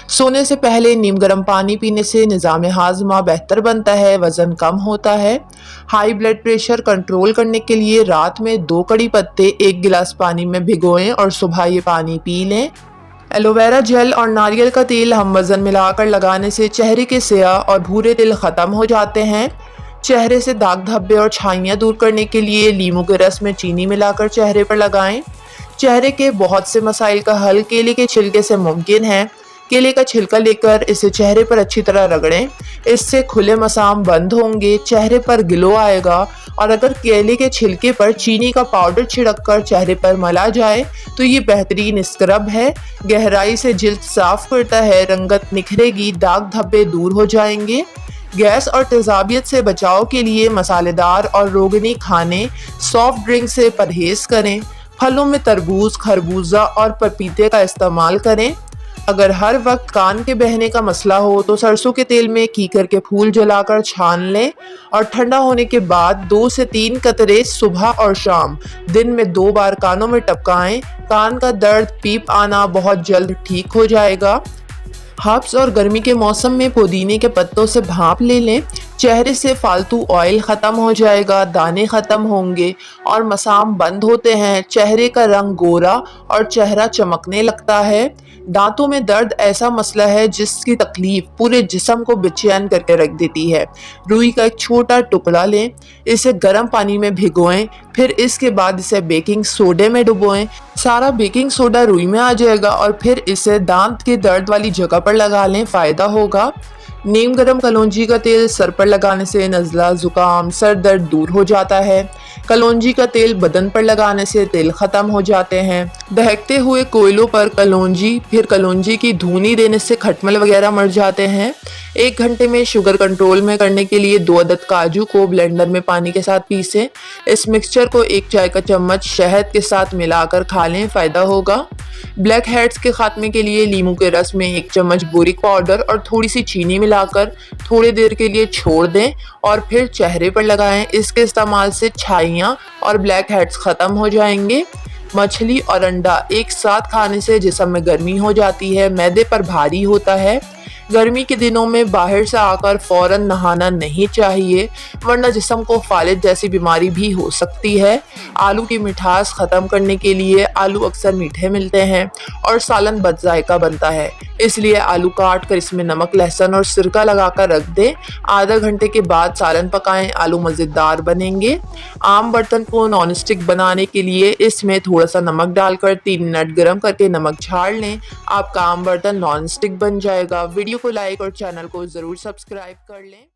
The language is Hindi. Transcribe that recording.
सोने से पहले नीम गर्म पानी पीने से निज़ाम हाज़मा बेहतर बनता है, वज़न कम होता है। हाई ब्लड प्रेशर कंट्रोल करने के लिए रात में 2 कड़ी पत्ते 1 गिलास पानी में भिगोएं और सुबह ये पानी पी लें। एलोवेरा जेल और नारियल का तेल हम वज़न मिलाकर लगाने से चेहरे के सियाह और भूरे तिल ख़त्म हो जाते हैं। चेहरे से दाग धब्बे और छाइयाँ दूर करने के लिए लीमू के रस में चीनी मिलाकर चेहरे पर लगाएं। चेहरे के बहुत से मसाइल का हल केले के छिलके से मुमकिन है। केले का छिलका लेकर इसे चेहरे पर अच्छी तरह रगड़ें। इससे खुले मसाम बंद होंगे, चेहरे पर ग्लो आएगा। और अगर केले के छिलके पर चीनी का पाउडर छिड़क कर चेहरे पर मला जाए तो ये बेहतरीन स्क्रब है। गहराई से जिल्द साफ करता है, रंगत निखरेगी, दाग धब्बे दूर हो जाएंगे। गैस और तेजाबियत से बचाव के लिए मसालेदार और रोगनी खाने, सॉफ्ट ड्रिंक से परहेज करें। फलों में तरबूज, खरबूजा और पपीते का इस्तेमाल करें। अगर हर वक्त कान के बहने का मसला हो तो सरसों के तेल में कीकर के फूल जलाकर छान लें और ठंडा होने के बाद 2 से 3 कतरे सुबह और शाम दिन में 2 बार कानों में टपकाएं। कान का दर्द, पीप आना बहुत जल्द ठीक हो जाएगा। हर्ब्स और गर्मी के मौसम में पुदीने के पत्तों से भाप ले लें। चेहरे से फालतू ऑयल ख़त्म हो जाएगा, दाने ख़त्म होंगे और मसाम बंद होते हैं। चेहरे का रंग गोरा और चेहरा चमकने लगता है। दांतों में दर्द ऐसा मसला है जिसकी तकलीफ पूरे जिस्म को बेचैन करके रख देती है। रुई का एक छोटा टुकड़ा लें, इसे गर्म पानी में भिगोएं, फिर इसके बाद इसे बेकिंग सोडे में डुबोएं। सारा बेकिंग सोडा रुई में आ जाएगा और फिर इसे दांत के दर्द वाली जगह पर लगा लें, फ़ायदा होगा। नीम गर्म कलौंजी का तेल सर पर लगाने से नज़ला, ज़ुकाम, सर दर्द दूर हो जाता है। कलौंजी का तेल बदन पर लगाने से तिल ख़त्म हो जाते हैं। दहकते हुए कोयलों पर कलौंजी, फिर कलौंजी की धुनी देने से खटमल वगैरह मर जाते हैं। 1 घंटे में शुगर कंट्रोल में करने के लिए 2 अदद काजू को ब्लेंडर में पानी के साथ पीसें। इस मिक्सचर को 1 चाय का चम्मच शहद के साथ मिलाकर खा लें, फ़ायदा होगा। ब्लैक हेड्स के खात्मे के लिए लीमू के रस में 1 चम्मच बोरिक पाउडर और थोड़ी सी चीनी मिलाकर थोड़ी देर के लिए छोड़ दें और फिर चेहरे पर लगाएं। इसके इस्तेमाल से छाइयाँ और ब्लैक हेड्स ख़त्म हो जाएंगे। मछली और अंडा एक साथ खाने से जिस्म में गर्मी हो जाती है, मैदे पर भारी होता है। गर्मी के दिनों में बाहर से आकर फौरन नहाना नहीं चाहिए, वरना जिस्म को फालिज जैसी बीमारी भी हो सकती है। आलू की मिठास ख़त्म करने के लिए आलू अक्सर मीठे मिलते हैं और सालन बदजायका बनता है, इसलिए आलू काट कर इसमें नमक, लहसुन और सिरका लगाकर रख दें। आधा घंटे के बाद सालन पकाएं, आलू मज़ेदार बनेंगे। आम बर्तन को नॉन स्टिक बनाने के लिए इसमें थोड़ा सा नमक डालकर 3 मिनट गर्म करके नमक झाड़ लें। आपका आम बर्तन नॉन स्टिक बन जाएगा। वीडियो को लाइक और चैनल को ज़रूर सब्सक्राइब कर लें।